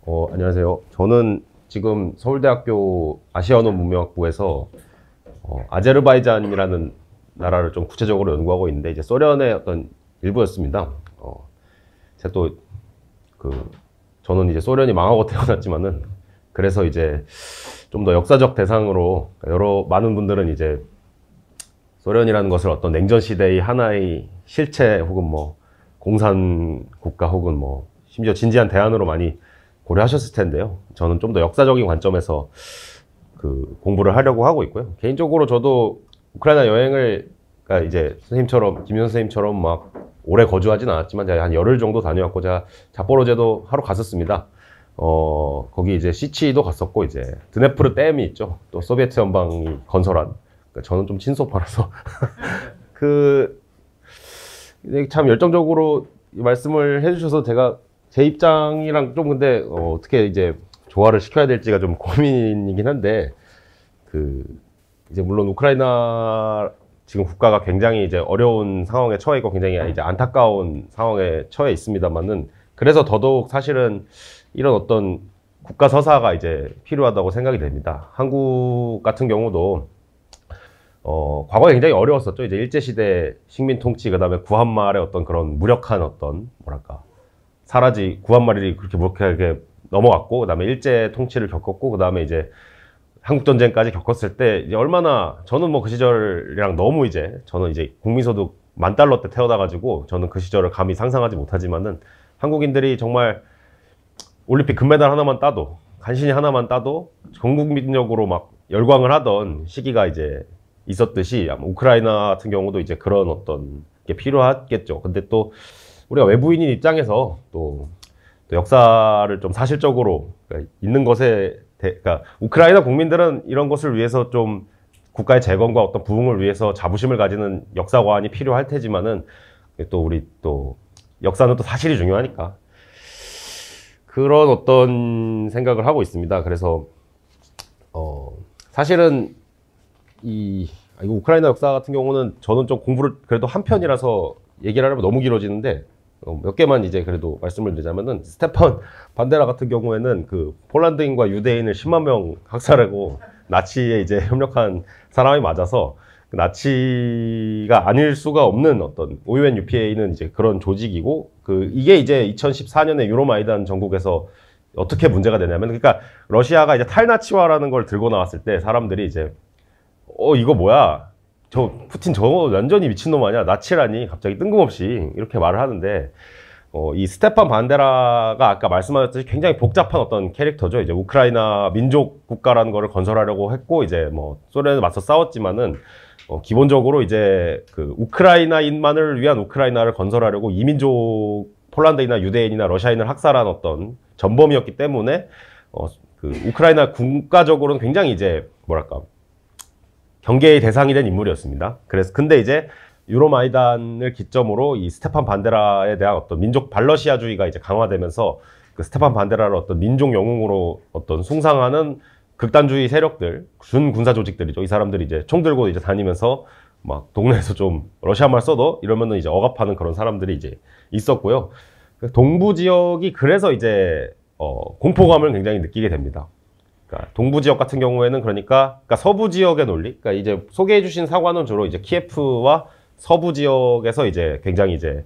안녕하세요. 저는 지금 서울대학교 아시아언어 문명학부에서 아제르바이잔이라는 나라를 좀 구체적으로 연구하고 있는데, 이제 소련의 어떤 일부였습니다. 제가 또 저는 이제 소련이 망하고 태어났지만은, 그래서 이제 좀 더 역사적 대상으로 많은 분들은 이제 소련이라는 것을 어떤 냉전 시대의 하나의 실체 혹은 뭐 공산 국가 혹은 뭐 심지어 진지한 대안으로 많이 고려하셨을 텐데요. 저는 좀 더 역사적인 관점에서 공부를 하려고 하고 있고요. 개인적으로 저도 우크라이나 여행을, 그러니까 이제 김윤 선생님처럼 막 오래 거주하진 않았지만 제가 한 열흘 정도 다녀왔고, 제가 자포로제도 하러 갔었습니다. 거기 이제 시치도 갔었고, 이제 드네프르 댐이 있죠. 또 소비에트 연방이 건설한. 그러니까 저는 좀 친소파라서 참 열정적으로 말씀을 해주셔서 제가 제 입장이랑 좀 근데 어떻게 이제 조화를 시켜야 될지가 좀 고민이긴 한데, 이제 물론 우크라이나 지금 국가가 굉장히 이제 어려운 상황에 처해 있고 굉장히 이제 안타까운 상황에 처해 있습니다만은, 그래서 더더욱 사실은 이런 어떤 국가 서사가 이제 필요하다고 생각이 됩니다. 한국 같은 경우도 과거에 굉장히 어려웠었죠. 이제 일제시대 식민 통치, 그 다음에 구한말의 어떤 그런 무력한 어떤 뭐랄까 구한말이 그렇게 무력하게 넘어갔고, 그 다음에 일제 통치를 겪었고, 그 다음에 이제 한국전쟁까지 겪었을 때, 이제 얼마나, 저는 뭐 그 시절이랑 너무 저는 이제 국민소득 $10,000대 태어나가지고, 저는 그 시절을 감히 상상하지 못하지만은, 한국인들이 정말 올림픽 금메달 하나만 따도, 간신히 하나만 따도, 전국민적으로 막 열광을 하던 시기가 이제 있었듯이, 아마 우크라이나 같은 경우도 이제 그런 어떤 게 필요하겠죠. 근데 또, 우리가 외부인인 입장에서 또 역사를 좀 사실적으로, 그러니까 있는 것에 그러니까 우크라이나 국민들은 이런 것을 위해서 좀 국가의 재건과 어떤 부흥을 위해서 자부심을 가지는 역사관이 필요할 테지만은, 또 우리 또 역사는 또 사실이 중요하니까 그런 어떤 생각을 하고 있습니다. 그래서 사실은 이 우크라이나 역사 같은 경우는 저는 좀 공부를 그래도 한 편이라서 얘기를 하려면 너무 길어지는데, 몇 개만 이제 그래도 말씀을 드리자면은, 스테판 반데라 같은 경우에는 폴란드인과 유대인을 10만 명 학살하고 나치에 이제 협력한 사람이 맞아서, 나치가 아닐 수가 없는 어떤 OUN-UPA는 이제 그런 조직이고, 이게 이제 2014년에 유로마이단 전국에서 어떻게 문제가 되냐면, 그러니까 러시아가 이제 탈나치화라는 걸 들고 나왔을 때 사람들이 이제 이거 뭐야? 푸틴 저거 완전히 미친놈 아니야? 나치라니? 갑자기 뜬금없이 이렇게 말을 하는데, 이 스테판 반데라가 아까 말씀하셨듯이 굉장히 복잡한 어떤 캐릭터죠. 이제 우크라이나 민족 국가라는 거를 건설하려고 했고, 이제 뭐 소련에 맞서 싸웠지만은, 기본적으로 이제 우크라이나인만을 위한 우크라이나를 건설하려고 이민족 폴란드인이나 유대인이나 러시아인을 학살한 어떤 전범이었기 때문에, 우크라이나 국가적으로는 굉장히 이제 뭐랄까, 경계의 대상이 된 인물이었습니다. 근데 이제 유로마이단을 기점으로 이 스테판 반데라에 대한 어떤 민족 발러시아주의가 이제 강화되면서, 스테판 반데라를 어떤 민족 영웅으로 어떤 숭상하는 극단주의 세력들, 준군사 조직들이죠. 이 사람들이 이제 총 들고 이제 다니면서 막 동네에서 좀 러시아말 써도 이러면은 이제 억압하는 그런 사람들이 이제 있었고요. 동부 지역이 그래서 이제 공포감을 굉장히 느끼게 됩니다. 그러니까 동부 지역 같은 경우에는 그러니까 서부 지역의 논리, 그러니까 이제 소개해 주신 사관은 주로 이제 키예프와 서부 지역에서 이제 굉장히 이제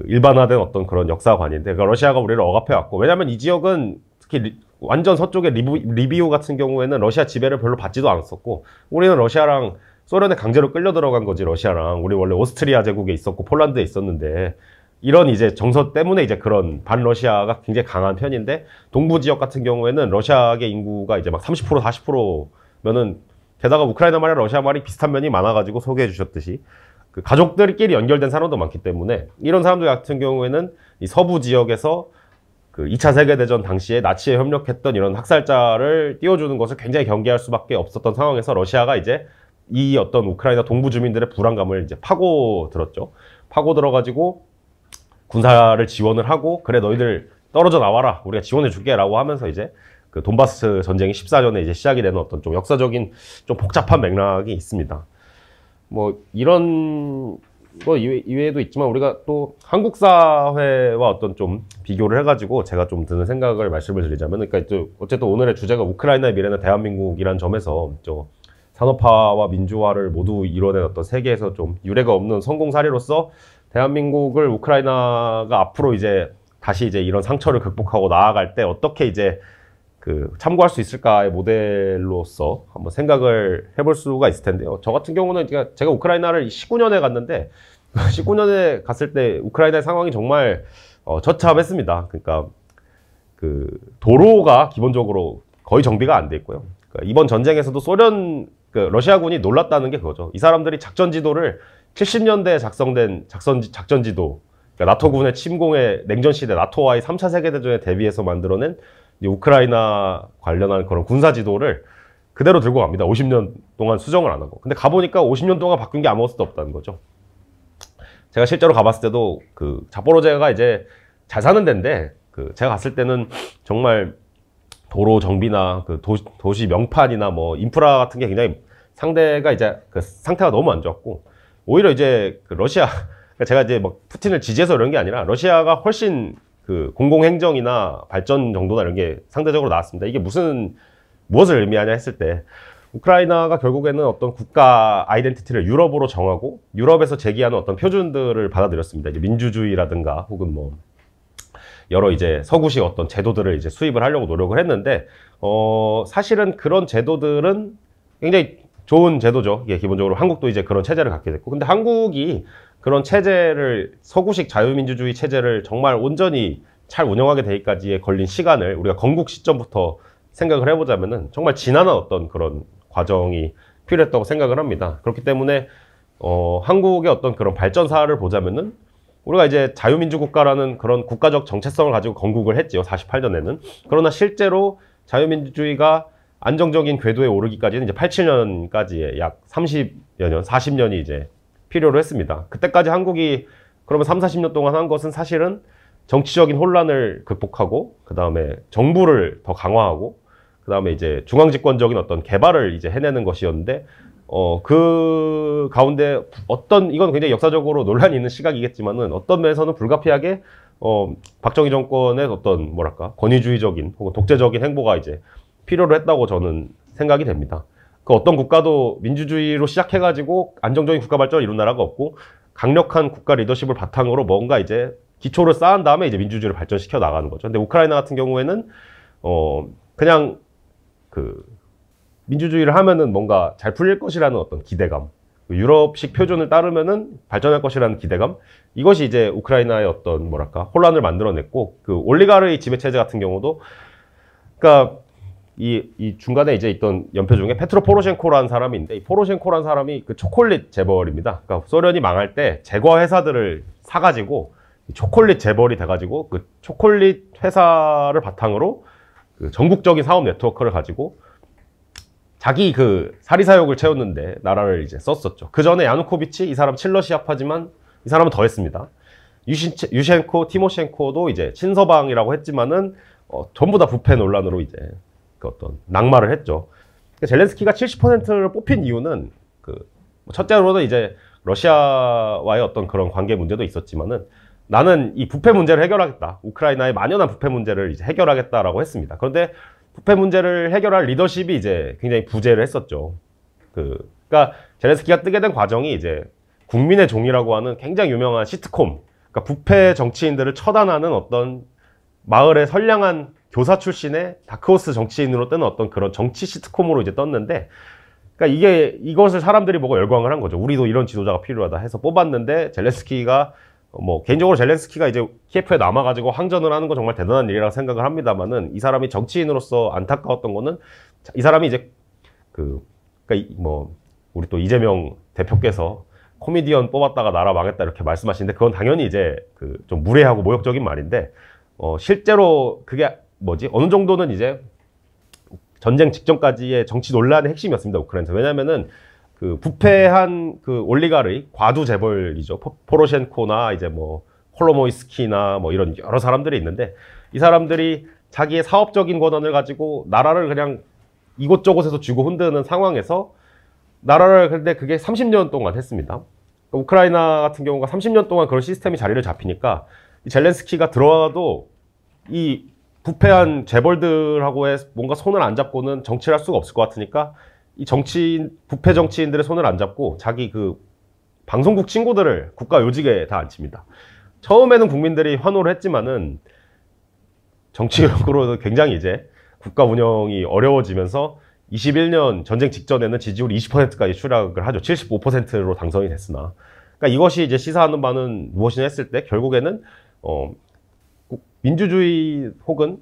일반화된 어떤 그런 역사관인데, 그러니까 러시아가 우리를 억압해 왔고, 왜냐하면 이 지역은 특히 완전 서쪽의 리비우 같은 경우에는 러시아 지배를 별로 받지도 않았었고, 우리는 러시아랑 소련에 강제로 끌려 들어간 거지. 러시아랑 우리 원래 오스트리아 제국에 있었고 폴란드에 있었는데, 이런 이제 정서 때문에 이제 그런 반러시아가 굉장히 강한 편인데, 동부 지역 같은 경우에는 러시아계 인구가 이제 막 30%, 40%면은, 게다가 우크라이나 말이랑 러시아 말이 비슷한 면이 많아가지고 소개해 주셨듯이 가족들끼리 연결된 사람도 많기 때문에, 이런 사람들 같은 경우에는 이 서부 지역에서 2차 세계대전 당시에 나치에 협력했던 이런 학살자를 띄워주는 것을 굉장히 경계할 수밖에 없었던 상황에서, 러시아가 이제 이 어떤 우크라이나 동부 주민들의 불안감을 이제 파고들었죠. 파고들어가지고 군사를 지원을 하고, 그래 너희들 떨어져 나와라, 우리가 지원해 줄게 라고 하면서 이제 돈바스 전쟁이 14년에 이제 시작이 되는 어떤 좀 역사적인 좀 복잡한 맥락이 있습니다. 뭐 이런 뭐 이외에도 있지만 우리가 또 한국 사회와 어떤 좀 비교를 해가지고 제가 좀 드는 생각을 말씀을 드리자면, 그러니까 또 어쨌든 오늘의 주제가 우크라이나의 미래는 대한민국이라는 점에서 산업화와 민주화를 모두 이뤄낸 어떤 세계에서 좀 유례가 없는 성공 사례로서 대한민국을 우크라이나가 앞으로 이제 다시 이제 이런 상처를 극복하고 나아갈 때 어떻게 이제 참고할 수 있을까의 모델로서 한번 생각을 해볼 수가 있을 텐데요. 저 같은 경우는 제가 우크라이나를 19년에 갔는데 19년에 갔을 때 우크라이나의 상황이 정말 처참했습니다. 그러니까 도로가 기본적으로 거의 정비가 안 돼 있고요. 그러니까 이번 전쟁에서도 러시아군이 놀랐다는 게 그거죠. 이 사람들이 작전 지도를 70년대에 작성된 작전 지도, 그러니까 나토군의 침공에 냉전 시대 나토와의 3차 세계대전에 대비해서 만들어낸 우크라이나 관련한 그런 군사 지도를 그대로 들고 갑니다. 50년 동안 수정을 안 하고. 근데 가보니까 50년 동안 바뀐 게 아무것도 없다는 거죠. 제가 실제로 가봤을 때도 자포로제가 이제 잘 사는 데인데, 제가 갔을 때는 정말 도로 정비나 도시 명판이나 뭐 인프라 같은 게 굉장히 상대가 이제 상태가 너무 안 좋았고, 오히려 이제 러시아, 제가 이제 막 푸틴을 지지해서 이런 게 아니라 러시아가 훨씬 공공행정이나 발전 정도나 이런 게 상대적으로 나왔습니다. 이게 무엇을 의미하냐 했을 때, 우크라이나가 결국에는 어떤 국가 아이덴티티를 유럽으로 정하고 유럽에서 제기하는 어떤 표준들을 받아들였습니다. 이제 민주주의라든가 혹은 뭐 여러 이제 서구식 어떤 제도들을 이제 수입을 하려고 노력을 했는데, 사실은 그런 제도들은 굉장히 좋은 제도죠. 이게 기본적으로 한국도 이제 그런 체제를 갖게 됐고, 근데 한국이 그런 체제를, 서구식 자유민주주의 체제를 정말 온전히 잘 운영하게 되기까지에 걸린 시간을 우리가 건국 시점부터 생각을 해보자면은 정말 지난한 어떤 그런 과정이 필요했다고 생각을 합니다. 그렇기 때문에 한국의 어떤 그런 발전사를 보자면은, 우리가 이제 자유민주 국가라는 그런 국가적 정체성을 가지고 건국을 했지요, 48년에는. 그러나 실제로 자유민주주의가 안정적인 궤도에 오르기까지는 이제 87년까지의 약 30여 년, 40년이 이제 필요로 했습니다. 그때까지 한국이 그러면 3, 40년 동안 한 것은 사실은 정치적인 혼란을 극복하고, 그 다음에 정부를 더 강화하고, 그 다음에 이제 중앙집권적인 어떤 개발을 이제 해내는 것이었는데, 그 가운데 이건 굉장히 역사적으로 논란이 있는 시각이겠지만은, 어떤 면에서는 불가피하게, 박정희 정권의 어떤, 권위주의적인 혹은 독재적인 행보가 이제 필요로 했다고 저는 생각이 됩니다. 어떤 국가도 민주주의로 시작해가지고 안정적인 국가 발전을 이룬 나라가 없고, 강력한 국가 리더십을 바탕으로 뭔가 이제 기초를 쌓은 다음에 이제 민주주의를 발전시켜 나가는 거죠. 근데 우크라이나 같은 경우에는, 그냥 민주주의를 하면은 뭔가 잘 풀릴 것이라는 어떤 기대감, 유럽식 표준을 따르면은 발전할 것이라는 기대감, 이것이 이제 우크라이나의 어떤 혼란을 만들어냈고, 올리가르의 지배체제 같은 경우도, 그러니까 이 중간에 이제 있던 연표 중에 페트로 포로셴코라는 사람이 있는데, 이 포로셴코라는 사람이 초콜릿 재벌입니다. 그러니까 소련이 망할 때 제과 회사들을 사가지고 초콜릿 재벌이 돼가지고 초콜릿 회사를 바탕으로 전국적인 사업 네트워크를 가지고 자기 사리사욕을 채웠는데 나라를 이제 썼었죠. 그 전에 야누코비치, 이 사람 칠러시아파지만 이 사람은 더 했습니다. 유셴코, 티모셴코도 이제 친서방이라고 했지만은 전부 다 부패 논란으로 이제 어떤 낙마를 했죠. 젤렌스키가 70%를 뽑힌 이유는 첫째로는 이제 러시아와의 어떤 그런 관계 문제도 있었지만은, 나는 이 부패 문제를 해결하겠다, 우크라이나의 만연한 부패 문제를 이제 해결하겠다라고 했습니다. 그런데 부패 문제를 해결할 리더십이 이제 굉장히 부재를 했었죠. 그러니까 젤렌스키가 뜨게 된 과정이 이제 국민의 종이라고 하는 굉장히 유명한 시트콤, 그러니까 부패 정치인들을 처단하는 어떤 마을의 선량한 교사 출신의 다크호스 정치인으로 뜨는 어떤 그런 정치 시트콤으로 이제 떴는데, 그러니까 이것을 사람들이 보고 열광을 한 거죠. 우리도 이런 지도자가 필요하다 해서 뽑았는데, 젤렌스키가 개인적으로 젤렌스키가 이제 키예프에 남아가지고 항전을 하는 건 정말 대단한 일이라고 생각을 합니다만은, 이 사람이 정치인으로서 안타까웠던 거는, 이 사람이 이제 우리 또 이재명 대표께서 코미디언 뽑았다가 나라 망했다 이렇게 말씀하시는데, 그건 당연히 이제 좀 무례하고 모욕적인 말인데, 실제로 그게 어느 정도는 이제 전쟁 직전까지의 정치 논란의 핵심이었습니다, 우크라이나에서. 왜냐면은 부패한 올리가르의 과두 재벌이죠. 포로셴코나 이제 콜로모이스키나 이런 여러 사람들이 있는데, 이 사람들이 자기의 사업적인 권한을 가지고 나라를 그냥 이곳저곳에서 쥐고 흔드는 상황에서 나라를, 근데 그게 30년 동안 했습니다. 우크라이나 같은 경우가 30년 동안 그런 시스템이 자리를 잡히니까 이 젤렌스키가 들어와도 이 부패한 재벌들하고의 뭔가 손을 안 잡고는 정치를 할 수가 없을 것 같으니까 이 부패 정치인들의 손을 안 잡고 자기 그 방송국 친구들을 국가 요직에 다 앉힙니다. 처음에는 국민들이 환호를 했지만은 정치적으로는 굉장히 이제 국가 운영이 어려워지면서 21년 전쟁 직전에는 지지율이 20%까지 추락을 하죠. 75%로 당선이 됐으나. 그러니까 이것이 이제 시사하는 바는 무엇이냐 했을 때 결국에는 민주주의 혹은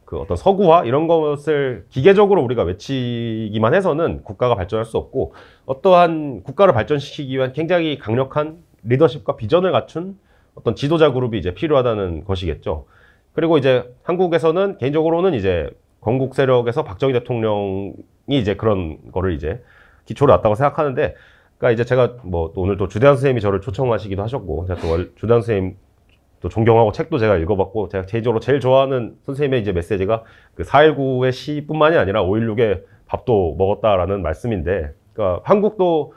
그 어떤 서구화 이런 것을 기계적으로 우리가 외치기만 해서는 국가가 발전할 수 없고 어떠한 국가를 발전시키기 위한 굉장히 강력한 리더십과 비전을 갖춘 어떤 지도자 그룹이 이제 필요하다는 것이겠죠. 그리고 이제 한국에서는 개인적으로는 이제 건국 세력에서 박정희 대통령이 이제 그런 거를 이제 기초로 놨다고 생각하는데, 그러니까 이제 제가 뭐 또 오늘 또 주대한 선생님이 저를 초청하시기도 하셨고, 제가 또 주대한 선생님 또 존경하고 책도 제가 읽어봤고, 제가 개인적으로 제일 좋아하는 선생님의 이제 메시지가 그 4.19의 시뿐만이 아니라 5.16의 밥도 먹었다라는 말씀인데, 그러니까 한국도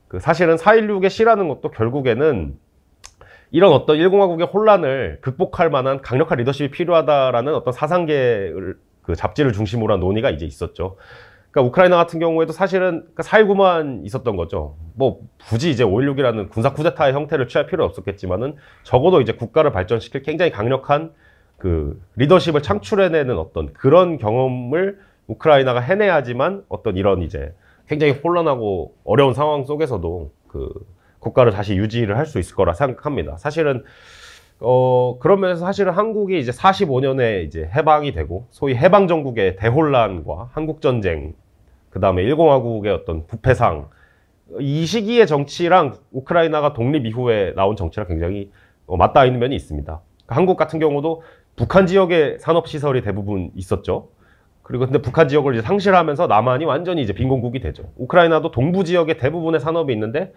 그 사실은 4.16의 시라는 것도 결국에는 이런 어떤 1공화국의 혼란을 극복할 만한 강력한 리더십이 필요하다라는 어떤 사상계를 그 잡지를 중심으로 한 논의가 이제 있었죠. 그러니까 우크라이나 같은 경우에도 사실은 4.19만 있었던 거죠. 뭐 굳이 이제 5.16이라는 군사 쿠데타의 형태를 취할 필요는 없었겠지만은 적어도 이제 국가를 발전시킬 굉장히 강력한 그 리더십을 창출해내는 어떤 그런 경험을 우크라이나가 해내야지만 어떤 이런 이제 굉장히 혼란하고 어려운 상황 속에서도 그 국가를 다시 유지를 할 수 있을 거라 생각합니다. 사실은 그런 면에서 사실은 한국이 이제 45년에 이제 해방이 되고 소위 해방정국의 대혼란과 한국전쟁, 그 다음에 1공화국의 어떤 부패상, 이 시기의 정치랑 우크라이나가 독립 이후에 나온 정치랑 굉장히 맞닿아 있는 면이 있습니다. 그러니까 한국 같은 경우도 북한 지역의 산업시설이 대부분 있었죠. 그리고 근데 북한 지역을 이제 상실하면서 남한이 완전히 이제 빈곤국이 되죠. 우크라이나도 동부 지역에 대부분의 산업이 있는데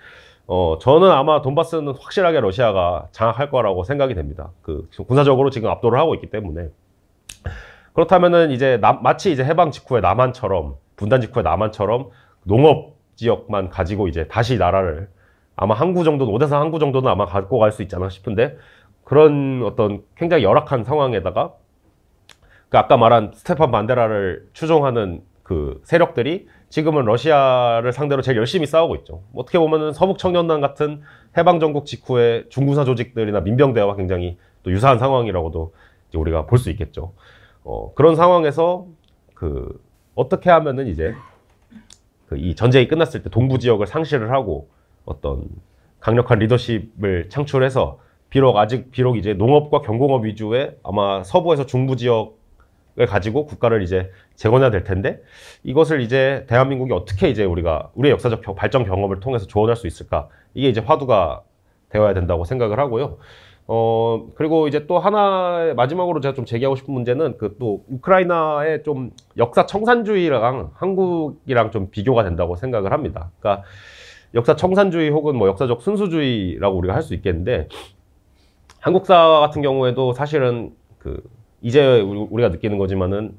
저는 아마 돈바스는 확실하게 러시아가 장악할 거라고 생각이 됩니다. 그 군사적으로 지금 압도를 하고 있기 때문에. 그렇다면은 이제 마치 이제 해방 직후의 남한처럼, 분단 직후의 남한처럼 농업 지역만 가지고 이제 다시 나라를 아마 항구 정도는, 오대산 항구 정도는 아마 갖고 갈 수 있지 않나 싶은데, 그런 어떤 굉장히 열악한 상황에다가 그 아까 말한 스테판 반데라를 추종하는 그 세력들이 지금은 러시아를 상대로 제일 열심히 싸우고 있죠. 어떻게 보면은 서북청년단 같은 해방정국 직후의 중군사 조직들이나 민병대와 굉장히 또 유사한 상황이라고도 이제 우리가 볼 수 있겠죠. 그런 상황에서 그 어떻게 하면은 이제 그 이 전쟁이 끝났을 때 동부 지역을 상실을 하고 어떤 강력한 리더십을 창출해서 비록 이제 농업과 경공업 위주의 아마 서부에서 중부 지역 을 가지고 국가를 이제 재건해야 될 텐데, 이것을 이제 대한민국이 어떻게 이제 우리의 역사적 발전 경험을 통해서 조언할 수 있을까, 이게 이제 화두가 되어야 된다고 생각을 하고요. 그리고 이제 또 하나 마지막으로 제가 좀 제기하고 싶은 문제는 그 또 우크라이나의 좀 역사 청산주의랑 한국이랑 좀 비교가 된다고 생각을 합니다. 그러니까 역사 청산주의 혹은 뭐 역사적 순수주의라고 우리가 할 수 있겠는데, 한국사 같은 경우에도 사실은 그 이제 우리가 느끼는 거지만은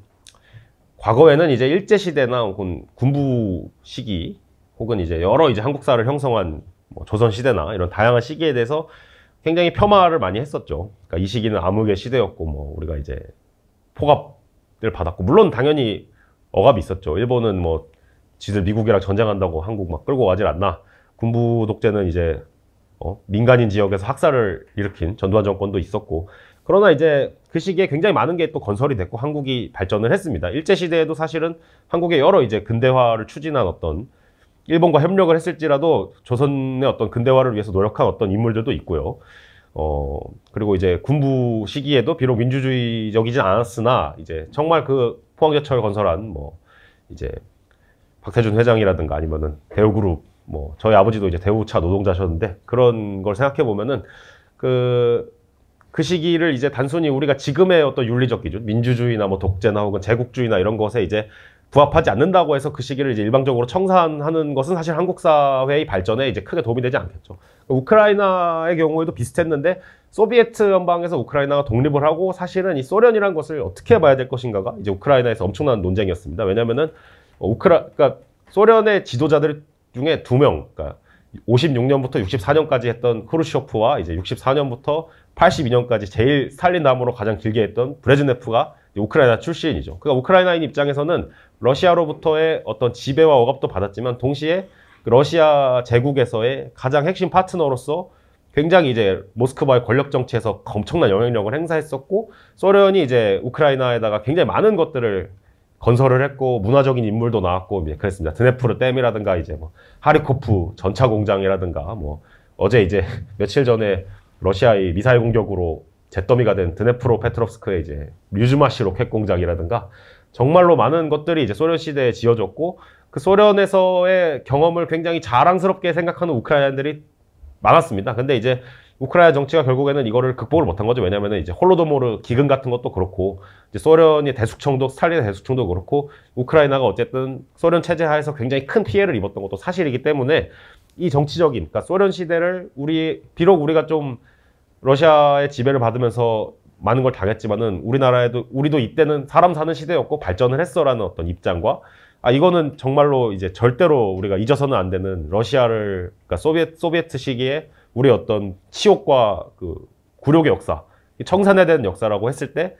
과거에는 이제 일제시대나 혹은 군부 시기 혹은 이제 여러 이제 한국사를 형성한 뭐 조선시대나 이런 다양한 시기에 대해서 굉장히 폄하를 많이 했었죠. 그러니까 이 시기는 암흑의 시대였고 뭐 우리가 이제 포갑을 받았고, 물론 당연히 억압이 있었죠. 일본은 뭐 지들 미국이랑 전쟁한다고 한국 막 끌고 가질 않나. 군부 독재는 이제 민간인 지역에서 학살을 일으킨 전두환 정권도 있었고, 그러나 이제 그 시기에 굉장히 많은 게 또 건설이 됐고 한국이 발전을 했습니다. 일제시대에도 사실은 한국의 여러 이제 근대화를 추진한 어떤 일본과 협력을 했을지라도 조선의 어떤 근대화를 위해서 노력한 어떤 인물들도 있고요. 그리고 이제 군부 시기에도 비록 민주주의적이진 않았으나 이제 정말 그 포항제철 건설한 뭐 이제 박태준 회장이라든가 아니면은 대우그룹, 뭐 저희 아버지도 이제 대우차 노동자셨는데, 그런 걸 생각해 보면은 그 시기를 이제 단순히 우리가 지금의 어떤 윤리적 기준, 민주주의나 뭐 독재나 혹은 제국주의나 이런 것에 이제 부합하지 않는다고 해서 그 시기를 이제 일방적으로 청산하는 것은 사실 한국 사회의 발전에 이제 크게 도움이 되지 않겠죠. 우크라이나의 경우에도 비슷했는데, 소비에트 연방에서 우크라이나가 독립을 하고 사실은 이 소련이란 것을 어떻게 봐야 될 것인가가 이제 우크라이나에서 엄청난 논쟁이었습니다. 왜냐면은 그러니까 소련의 지도자들 중에 2명, 그러니까 56년부터 64년까지 했던 크루시초프와 이제 64년부터 82년까지 제일 스탈린 다음으로 가장 길게 했던 브레즈네프가 우크라이나 출신이죠. 그러니까 우크라이나인 입장에서는 러시아로부터의 어떤 지배와 억압도 받았지만 동시에 러시아 제국에서의 가장 핵심 파트너로서 굉장히 이제 모스크바의 권력 정치에서 엄청난 영향력을 행사했었고, 소련이 이제 우크라이나에다가 굉장히 많은 것들을 건설을 했고 문화적인 인물도 나왔고 그랬습니다. 드네프르 댐이라든가 이제 뭐 하리코프 전차 공장이라든가 뭐 어제 이제 며칠 전에 러시아의 미사일 공격으로 잿더미가 된 드네프로 페트롭스크의 이제 류즈마시 로켓 공장이라든가 정말로 많은 것들이 이제 소련 시대에 지어졌고, 그 소련에서의 경험을 굉장히 자랑스럽게 생각하는 우크라이나들이 많았습니다. 근데 이제 우크라이나 정치가 결국에는 이거를 극복을 못한 거죠. 왜냐면은 이제 홀로도모르 기근 같은 것도 그렇고, 이제 소련이 대숙청도, 스탈린의 대숙청도 그렇고, 우크라이나가 어쨌든 소련 체제 하에서 굉장히 큰 피해를 입었던 것도 사실이기 때문에 이 정치적인, 그러니까 소련 시대를 비록 우리가 좀 러시아의 지배를 받으면서 많은 걸 당했지만은 우리도 이때는 사람 사는 시대였고 발전을 했어라는 어떤 입장과, 이거는 정말로 이제 절대로 우리가 잊어서는 안 되는 러시아를, 그러니까 소비에트 시기에 우리 어떤 치욕과 그 굴욕의 역사, 청산해야 되는 역사라고 했을 때,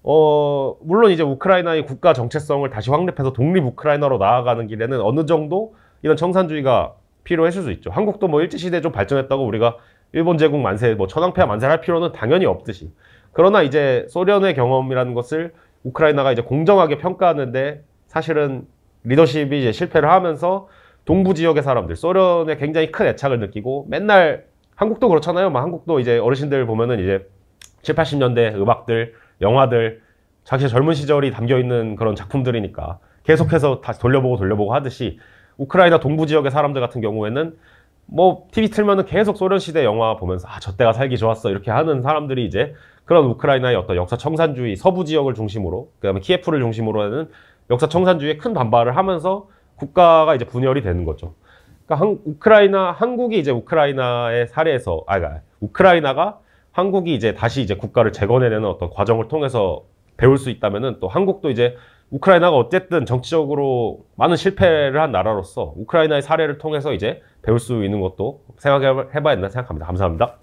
물론 이제 우크라이나의 국가 정체성을 다시 확립해서 독립 우크라이나로 나아가는 길에는 어느 정도 이런 청산주의가 필요했을 수 있죠. 한국도 뭐 일제시대에 좀 발전했다고 우리가 일본 제국 만세, 뭐 천황폐하 만세를 할 필요는 당연히 없듯이. 그러나 이제 소련의 경험이라는 것을 우크라이나가 이제 공정하게 평가하는데 사실은 리더십이 이제 실패를 하면서 동부 지역의 사람들, 소련에 굉장히 큰 애착을 느끼고, 맨날 한국도 그렇잖아요. 막 한국도 이제 어르신들 보면은 이제 7, 80년대 음악들, 영화들, 자기 젊은 시절이 담겨 있는 그런 작품들이니까 계속해서 다시 돌려보고 하듯이, 우크라이나 동부 지역의 사람들 같은 경우에는 뭐 TV 틀면은 계속 소련 시대 영화 보면서 저 때가 살기 좋았어 이렇게 하는 사람들이 이제 그런 우크라이나의 어떤 역사 청산주의, 서부 지역을 중심으로, 그다음에 키예프를 중심으로 하는 역사 청산주의에 큰 반발을 하면서 국가가 이제 분열이 되는 거죠. 그러니까 한국이 이제 우크라이나의 사례에서, 우크라이나가 한국이 이제 다시 이제 국가를 재건해내는 어떤 과정을 통해서 배울 수 있다면은, 또 한국도 이제 우크라이나가 어쨌든 정치적으로 많은 실패를 한 나라로서 우크라이나의 사례를 통해서 이제 배울 수 있는 것도 생각해봐야 된다 생각합니다. 감사합니다.